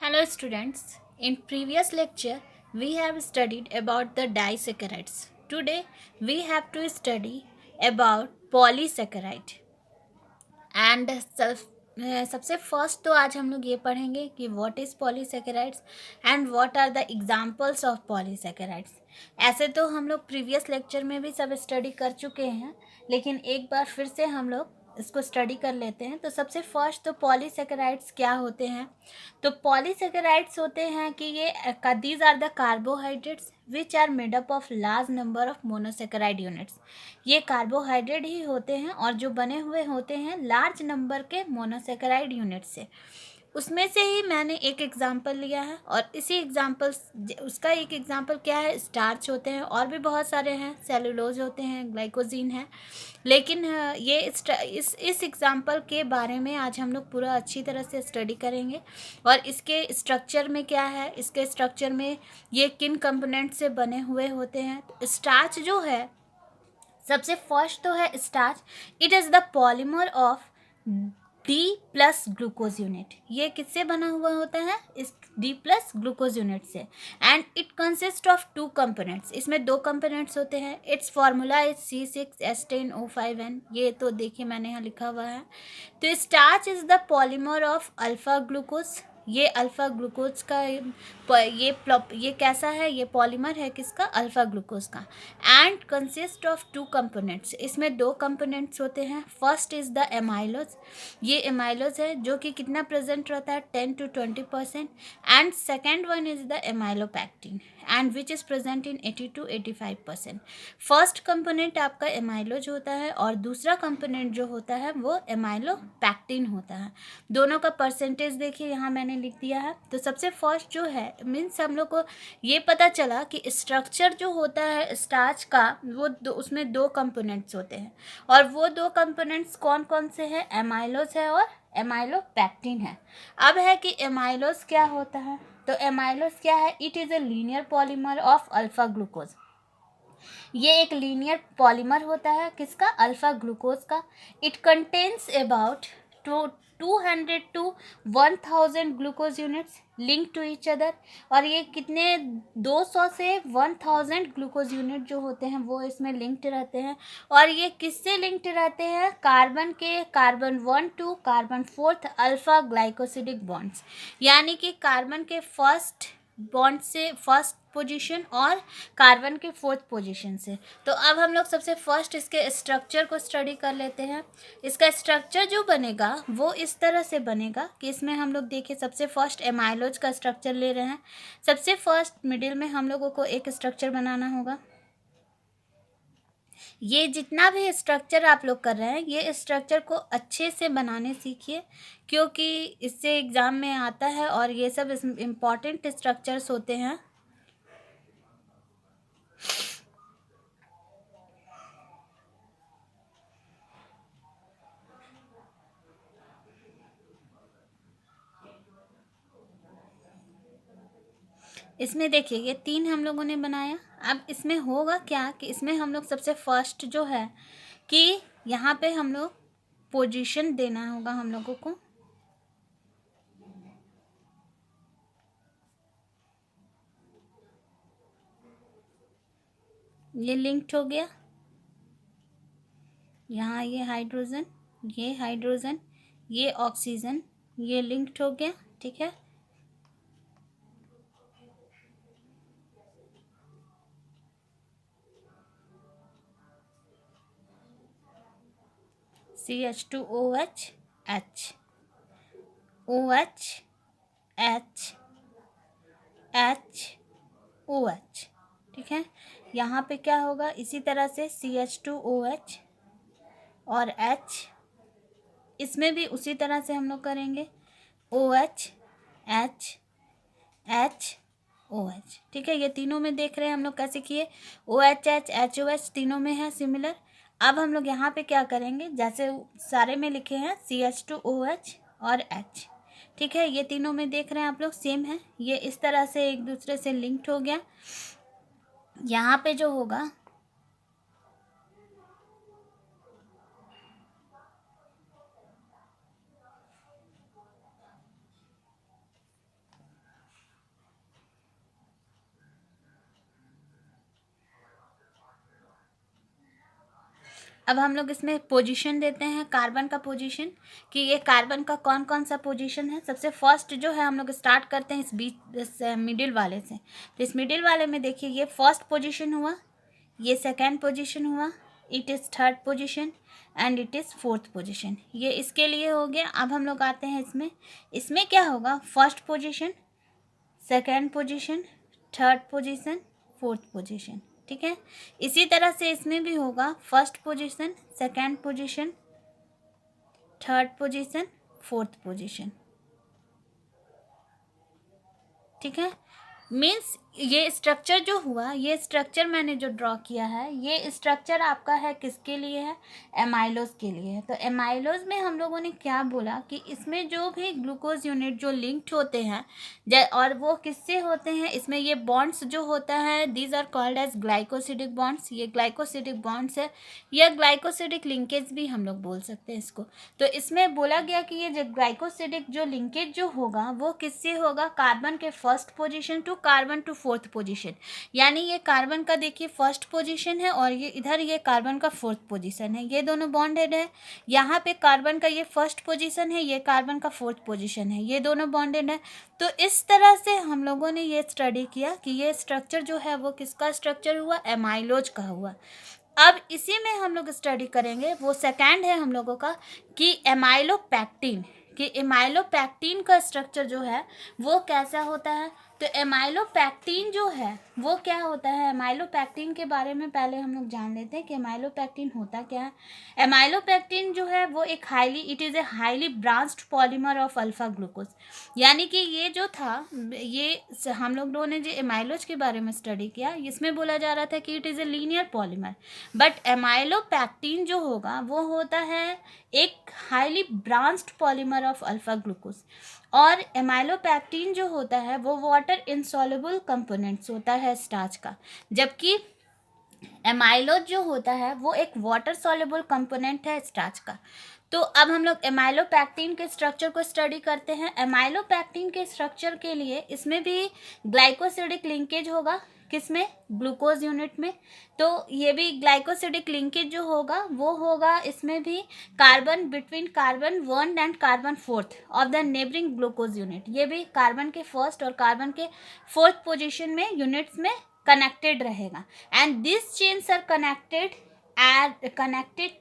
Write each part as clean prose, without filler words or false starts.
Hello students, in previous lecture we have studied about the disaccharides. Today we have to study about polysaccharide and सबसे first तो आज हम लोग ये पढ़ेंगे कि what is polysaccharides and what are the examples of polysaccharides. ऐसे तो हम लोग प्रीवियस लेक्चर में भी सब स्टडी कर चुके हैं, लेकिन एक बार फिर से हम लोग इसको स्टडी कर लेते हैं। तो सबसे फर्स्ट तो पॉलीसेकेराइड्स क्या होते हैं। तो पॉलीसेकेराइड्स होते हैं कि ये these are the carbohydrates which are made up of large number of monosaccharide units. ये कार्बोहाइड्रेट ही होते हैं और जो बने हुए होते हैं लार्ज नंबर के मोनोसेकेराइड यूनिट से। उसमें से ही मैंने एक एग्जांपल लिया है और इसी एग्जांपल उसका एक एग्जांपल क्या है, स्टार्च होते हैं और भी बहुत सारे हैं, सेलुलोज होते हैं, ग्लाइकोजीन है। लेकिन ये इस एग्जांपल के बारे में आज हम लोग पूरा अच्छी तरह से स्टडी करेंगे और इसके स्ट्रक्चर में क्या है, इसके स्ट्रक्चर में ये किन कंपोनेंट से बने हुए होते हैं। तो स्टार्च जो है, सबसे फर्स्ट तो है starch. It is the polymer of D plus glucose unit. ये किससे बना हुआ होता है, इस डी प्लस ग्लूकोज यूनिट से। And it consist of two components. इसमें दो कंपोनेंट्स होते हैं। It's formula is C6H10O5N। ये तो देखिए मैंने यहाँ लिखा हुआ है। तो starch is the polymer of alpha glucose. ये अल्फा ग्लूकोज का ये कैसा है, ये पॉलीमर है किसका, अल्फा ग्लूकोज का। And consist of two components. इसमें दो कंपोनेंट्स होते हैं। First is the amylose. ये एमाइलोज है जो कि कितना प्रेजेंट रहता है, 10 to 20%। And second one is the amylopectin and which is present in 80 to 85%। First component आपका एमाइलोज होता है और दूसरा कंपोनेंट जो होता है वो एमाइलोपैक्टिन होता है। दोनों का परसेंटेज देखिए यहाँ मैंने लिख दिया है। तो सबसे फर्स्ट जो है, मीन्स हम लोग को ये पता चला कि स्ट्रक्चर जो होता है स्टार्च का वो उसमें दो कंपोनेंट्स होते हैं और वो दो कंपोनेंट्स कौन कौन से हैं, एमाइलोज है और एमाइलोपैक्टिन है। अब है कि एमाइलोज क्या होता है। तो एमाइलोज क्या है, it is a linear polymer of alpha glucose. ये एक लीनियर पॉलीमर होता है किसका, अल्फा ग्लूकोज का। It contains about 200 to 1000 glucose units link to each other. और ये कितने 200 से 1000 ग्लूकोज यूनिट जो होते हैं वो इसमें लिंक्ड रहते हैं। और ये किससे लिंक्ड रहते हैं, carbon 1 to carbon 4 alpha glycosidic bonds. यानी कि कार्बन के फर्स्ट बॉन्ड से फर्स्ट पोजीशन और कार्बन के फोर्थ पोजीशन से। तो अब हम लोग सबसे फर्स्ट इसके स्ट्रक्चर को स्टडी कर लेते हैं। इसका स्ट्रक्चर जो बनेगा वो इस तरह से बनेगा कि इसमें हम लोग देखिए सबसे फर्स्ट एमाइलोज का स्ट्रक्चर ले रहे हैं। सबसे फर्स्ट मिडिल में हम लोगों को एक स्ट्रक्चर बनाना होगा। ये जितना भी स्ट्रक्चर आप लोग कर रहे हैं ये स्ट्रक्चर को अच्छे से बनाने सीखिए, क्योंकि इससे एग्ज़ाम में आता है और ये सब इम्पॉर्टेंट स्ट्रक्चर्स होते हैं। इसमें देखिए ये तीन हम लोगों ने बनाया। अब इसमें होगा क्या कि इसमें हम लोग सबसे फर्स्ट जो है कि यहाँ पे हम लोग पोजीशन देना होगा हम लोगों को। ये लिंक्ड हो गया, यहाँ ये हाइड्रोजन, ये ऑक्सीजन, ये लिंक्ड हो गया, ठीक है। CH2OH H OH H H OH, ठीक है। यहाँ पे क्या होगा, इसी तरह से CH2OH और H, इसमें भी उसी तरह से हम लोग करेंगे OH H H OH, ठीक है। ये तीनों में देख रहे हैं हम लोग कैसे किए, OH H H OH तीनों में है सिमिलर। अब हम लोग यहाँ पे क्या करेंगे, जैसे सारे में लिखे हैं CH2OH और H, ठीक है। ये तीनों में देख रहे हैं आप लोग सेम है। ये इस तरह से एक दूसरे से लिंक्ड हो गया। यहाँ पे जो होगा अब हम लोग इसमें पोजीशन देते हैं, कार्बन का पोजीशन, कि ये कार्बन का कौन कौन सा पोजीशन है। सबसे फर्स्ट जो है हम लोग स्टार्ट करते हैं इस बीच, इस मिडिल वाले से। तो इस मिडिल वाले में देखिए ये फर्स्ट पोजीशन हुआ, ये सेकेंड पोजीशन हुआ, it is third position and it is fourth position. ये इसके लिए हो गया। अब हम लोग आते हैं इसमें, इसमें क्या होगा, first position, second position, third position, fourth position, ठीक है। इसी तरह से इसमें भी होगा, first position, second position, third position, fourth position, ठीक है। मीन्स ये स्ट्रक्चर जो हुआ, ये स्ट्रक्चर मैंने जो ड्रॉ किया है, ये स्ट्रक्चर आपका है किसके लिए है, एमाइलोज के लिए है। तो एमाइलोज में हम लोगों ने क्या बोला कि इसमें जो भी ग्लूकोज यूनिट जो लिंक्ड होते हैं, और वो किससे होते हैं, इसमें ये बॉन्ड्स जो होता है, these are called as glycosidic bonds. ये ग्लाइकोसिडिक बॉन्ड्स है, या ग्लाइकोसिडिक लिंकेज भी हम लोग बोल सकते हैं इसको। तो इसमें बोला गया कि ये जो ग्लाइकोसिडिक जो लिंकेज जो होगा वो किससे होगा, कार्बन के first position to carbon to fourth position. यानी ये कार्बन का देखिए फर्स्ट पोजीशन है और ये इधर ये कार्बन का फोर्थ पोजीशन है, ये दोनों बॉन्डेड है। यहाँ पे कार्बन का ये फर्स्ट पोजीशन है, ये कार्बन का फोर्थ पोजीशन है, ये दोनों बॉन्डेड है। तो इस तरह से हम लोगों ने ये स्टडी किया कि ये स्ट्रक्चर जो है वो किसका स्ट्रक्चर हुआ, एमाइलोज का हुआ। अब इसी में हम लोग स्टडी करेंगे, वो सेकेंड है हम लोगों का, कि एमाइलोपैक्टिन, कि एमाइलोपैक्टिन का स्ट्रक्चर जो है वो कैसा होता है। तो एमाइलोपैक्टिन जो है वो क्या होता है, एमाइलोपैक्टिन के बारे में पहले हम लोग जान लेते हैं कि एमाइलोपैक्टिन होता क्या है। एमाइलोपैक्टिन जो है वो एक it is a highly branched polymer of alpha glucose. यानी कि ये जो था, ये हम लोगों ने जो एमाइलोज के बारे में स्टडी किया, इसमें बोला जा रहा था कि it is a linear polymer, but amylopectin जो होगा वो होता है एक highly branched polymer of alpha glucose. और एमाइलोपैक्टिन जो होता है वो वाटर इनसॉल्युबल कंपोनेंट्स होता है स्टार्च का, जबकि एमाइलोज जो होता है वो एक वाटर सॉल्युबल कंपोनेंट है स्टार्च का। तो अब हम लोग एमाइलोपैक्टिन के स्ट्रक्चर को स्टडी करते हैं। एमाइलोपैक्टिन के स्ट्रक्चर के लिए इसमें भी ग्लाइकोसिडिक लिंकेज होगा, किसमें, ग्लूकोज यूनिट में। तो ये भी ग्लाइकोसिडिक लिंकेज जो होगा वो होगा इसमें भी carbon between carbon 1 and carbon 4 of the neighbouring glucose unit. ये भी कार्बन के फर्स्ट और कार्बन के फोर्थ पोजीशन में यूनिट्स में कनेक्टेड रहेगा। And this chains are connected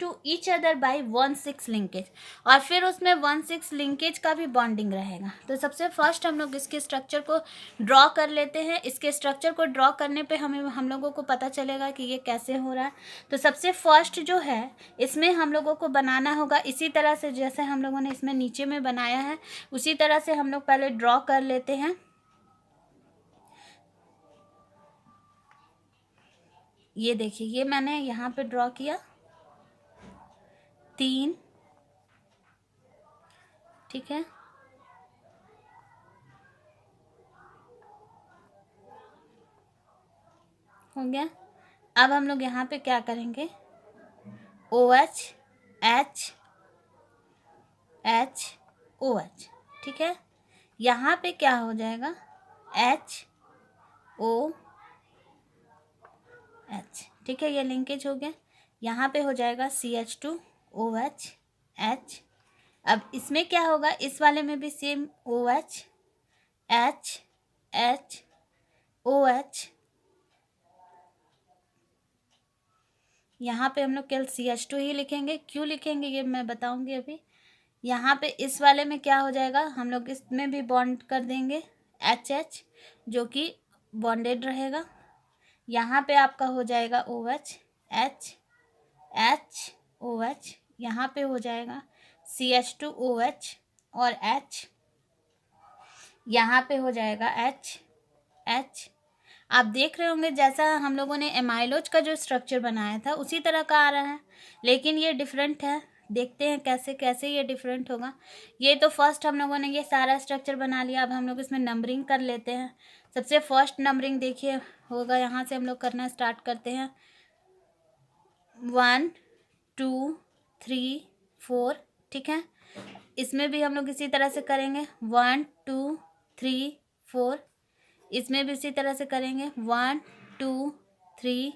to each other by 1,6 linkage, और फिर उसमें 1,6 लिंकेज का भी बॉन्डिंग रहेगा। तो सबसे फर्स्ट हम लोग इसके स्ट्रक्चर को ड्रॉ कर लेते हैं। इसके स्ट्रक्चर को ड्रॉ करने पे हम लोगों को पता चलेगा कि ये कैसे हो रहा है। तो सबसे फर्स्ट जो है इसमें हम लोगों को बनाना होगा इसी तरह से, जैसे हम लोगों ने इसमें नीचे में बनाया है उसी तरह से हम लोग पहले ड्रॉ कर लेते हैं। ये देखिए, ये मैंने यहाँ पे ड्रॉ किया 3, ठीक है। हो गया। अब हम लोग यहाँ पे क्या करेंगे, OH H H OH, ठीक है। यहाँ पे क्या हो जाएगा, HOH, ठीक है, ये लिंकेज हो गया। यहाँ पे हो जाएगा CH2OH H। अब इसमें क्या होगा, इस वाले में भी same OH H H OH। यहाँ पे हम लोग केवल CH2 ही लिखेंगे, क्यों लिखेंगे ये मैं बताऊंगी अभी। यहाँ पे इस वाले में क्या हो जाएगा, हम लोग इसमें भी बॉन्ड कर देंगे HH, जो कि बॉन्डेड रहेगा। यहाँ पे आपका हो जाएगा OH H H OH, यहाँ पे हो जाएगा CH2OH और H, यहाँ पे हो जाएगा H H। आप देख रहे होंगे जैसा हम लोगों ने एमाइलोज का जो स्ट्रक्चर बनाया था उसी तरह का आ रहा है, लेकिन ये डिफरेंट है। देखते हैं कैसे कैसे ये डिफरेंट होगा। ये तो फर्स्ट हम लोगों ने ये सारा स्ट्रक्चर बना लिया। अब हम लोग इसमें नंबरिंग कर लेते हैं। सबसे फर्स्ट नंबरिंग देखिए होगा, यहाँ से हम लोग करना स्टार्ट करते हैं 1 2 3 4, ठीक है। इसमें भी हम लोग इसी तरह से करेंगे 1 2 3 4, इसमें भी इसी तरह से करेंगे 1 2 3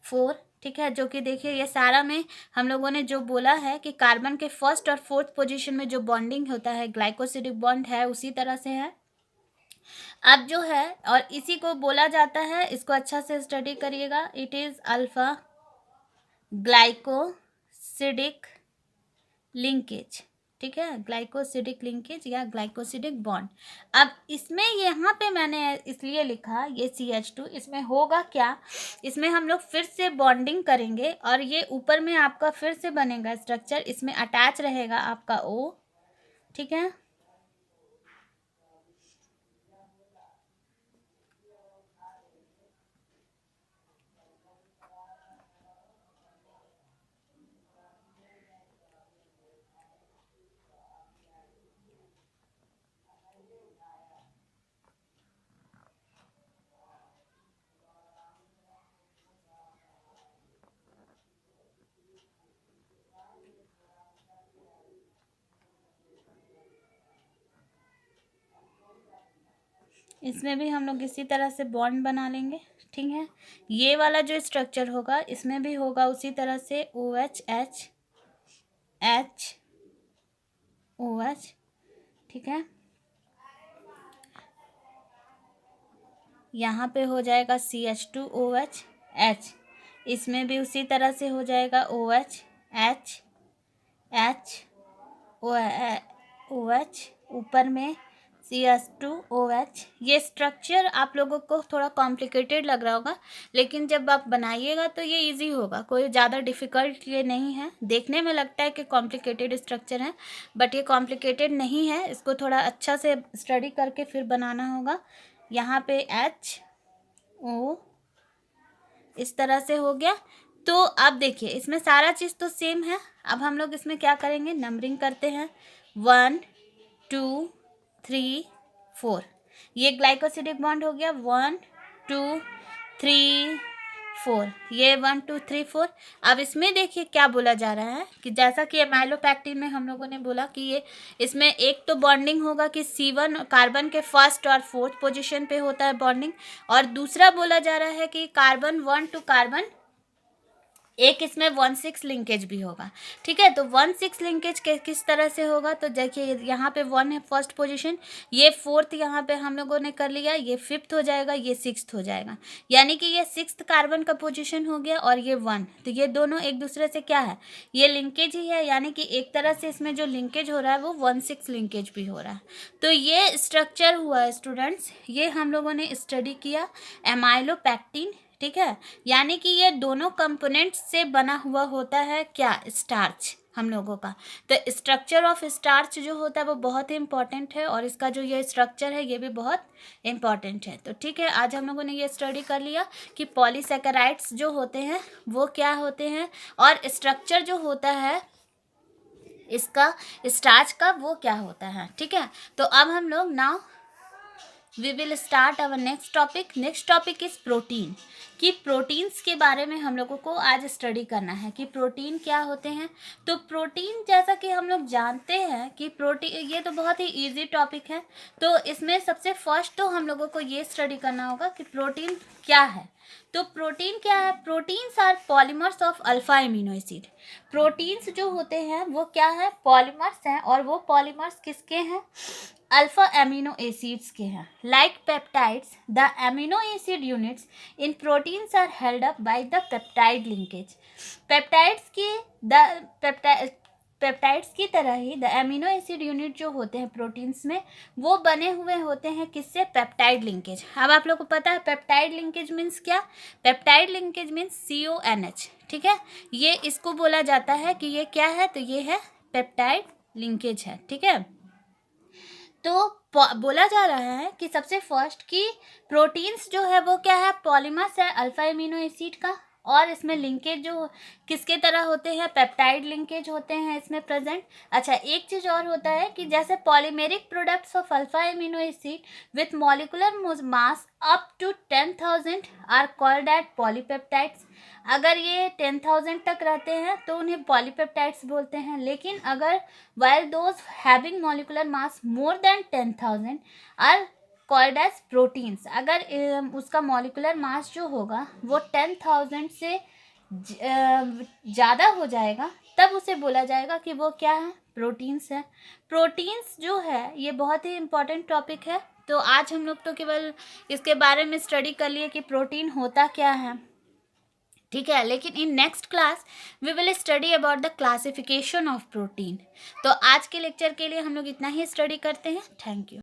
4, ठीक है, जो कि देखिए ये सारा में हम लोगों ने जो बोला है कि कार्बन के फर्स्ट और फोर्थ पोजीशन में जो बॉन्डिंग होता है ग्लाइकोसिडिक बॉन्ड है उसी तरह से है। अब जो है और इसी को बोला जाता है, इसको अच्छा से स्टडी करिएगा, it is alpha glycosidic linkage. ठीक है, ग्लाइकोसिडिक लिंकेज या ग्लाइकोसिडिक बॉन्ड। अब इसमें यहाँ पे मैंने इसलिए लिखा ये CH2, इसमें होगा क्या, इसमें हम लोग फिर से बॉन्डिंग करेंगे और ये ऊपर में आपका फिर से बनेगा स्ट्रक्चर, इसमें अटैच रहेगा आपका O। ठीक है, इसमें भी हम लोग इसी तरह से बॉन्ड बना लेंगे। ठीक है, ये वाला जो स्ट्रक्चर होगा इसमें भी होगा उसी तरह से OH H OH। ठीक है, यहाँ पे हो जाएगा CH2OH H, इसमें भी उसी तरह से हो जाएगा OH H OH, ऊपर में CH2OH। ये स्ट्रक्चर आप लोगों को थोड़ा कॉम्प्लिकेटेड लग रहा होगा, लेकिन जब आप बनाइएगा तो ये इजी होगा, कोई ज़्यादा डिफ़िकल्ट ये नहीं है। देखने में लगता है कि कॉम्प्लिकेटेड स्ट्रक्चर है, बट ये कॉम्प्लिकेटेड नहीं है, इसको थोड़ा अच्छा से स्टडी करके फिर बनाना होगा। यहाँ पे HO इस तरह से हो गया। तो अब देखिए इसमें सारा चीज़ तो सेम है। अब हम लोग इसमें क्या करेंगे, नंबरिंग करते हैं 1 2 3 4। ये ग्लाइकोसिडिक बॉन्ड हो गया 1 2 3 4, ये 1 2 3 4। अब इसमें देखिए क्या बोला जा रहा है कि जैसा कि एमाइलोपैक्टिन में हम लोगों ने बोला कि ये इसमें एक तो बॉन्डिंग होगा कि C1 कार्बन के फर्स्ट और फोर्थ पोजीशन पे होता है बॉन्डिंग, और दूसरा बोला जा रहा है कि कार्बन 1 टू कार्बन एक इसमें 1,6 लिंकेज भी होगा। ठीक है, तो 1,6 लिंकेज किस तरह से होगा, तो देखिए यहाँ पे 1 है फर्स्ट पोजीशन, ये फोर्थ यहाँ पे हम लोगों ने कर लिया, ये फिफ्थ हो जाएगा, ये सिक्स्थ हो जाएगा, यानी कि ये सिक्स्थ कार्बन का पोजीशन हो गया और ये 1। तो ये दोनों एक दूसरे से क्या है, ये लिंकेज ही है, यानी कि एक तरह से इसमें जो लिंकेज हो रहा है वो 1,6 लिंकेज भी हो रहा है। तो ये स्ट्रक्चर हुआ है स्टूडेंट्स, ये हम लोगों ने स्टडी किया एमाइलोपैक्टिन। ठीक है, यानी कि ये दोनों कंपोनेंट्स से बना हुआ होता है क्या, स्टार्च हम लोगों का। तो स्ट्रक्चर ऑफ स्टार्च जो होता है वो बहुत ही इंपॉर्टेंट है, और इसका जो ये स्ट्रक्चर है ये भी बहुत इंपॉर्टेंट है। तो ठीक है, आज हम लोगों ने ये स्टडी कर लिया कि पॉलीसैकेराइड्स जो होते हैं वो क्या होते हैं, और स्ट्रक्चर जो होता है इसका स्टार्च का वो क्या होता है। ठीक है, तो अब हम लोग now we will start our next topic. Next topic is protein, कि प्रोटीन्स के बारे में हम लोगों को आज स्टडी करना है कि प्रोटीन क्या होते हैं। तो प्रोटीन जैसा कि हम लोग जानते हैं कि प्रोटीन, ये तो बहुत ही इजी टॉपिक है, तो इसमें सबसे फर्स्ट तो हम लोगों को ये स्टडी करना होगा कि प्रोटीन क्या है। तो प्रोटीन क्या है, proteins are polymers of alpha amino acid. Proteins जो होते हैं वो क्या है, पॉलीमर्स हैं, और वो पॉलीमर्स किसके हैं, अल्फा एमिनो एसिड्स के हैं। Like peptides, the amino acid units in proteins are held up by the peptide linkage. Peptides की पेप्टाइड्स की तरह ही द एमिनो एसिड यूनिट जो होते हैं प्रोटीन्स में वो बने हुए होते हैं किससे, पेप्टाइड लिंकेज। अब आप लोग को पता है पेप्टाइड लिंकेज मीन्स क्या, पेप्टाइड लिंकेज मीन्स CONH। ठीक है, ये इसको बोला जाता है कि ये क्या है, तो ये है पेप्टाइड लिंकेज है। ठीक है, तो बोला जा रहा है कि सबसे फर्स्ट कि प्रोटीन्स जो है वो क्या है, पॉलीमर्स है अल्फा एमिनो एसिड का, और इसमें लिंकेज जो किसके तरह होते हैं, पेप्टाइड लिंकेज होते हैं इसमें प्रेजेंट। अच्छा, एक चीज़ और होता है कि जैसे polymeric products of alpha amino acid with molecular mass up to 10,000 are called at polypeptides. अगर ये 10,000 तक रहते हैं तो उन्हें पॉलीपेप्टाइड्स बोलते हैं, लेकिन अगर while those having molecular mass more than 10,000 are called as proteins। अगर उसका मॉलिकुलर मास जो होगा वो 10,000 से ज़्यादा हो जाएगा तब उसे बोला जाएगा कि वो क्या है, प्रोटीन्स है। प्रोटीन्स जो है ये बहुत ही इम्पोर्टेंट टॉपिक है। तो आज हम लोग तो केवल इसके बारे में स्टडी कर लिए कि प्रोटीन होता क्या है, ठीक है। लेकिन in next class we will study about the classification of protein. तो आज के लेक्चर के लिए हम लोग इतना ही स्टडी करते हैं। Thank you.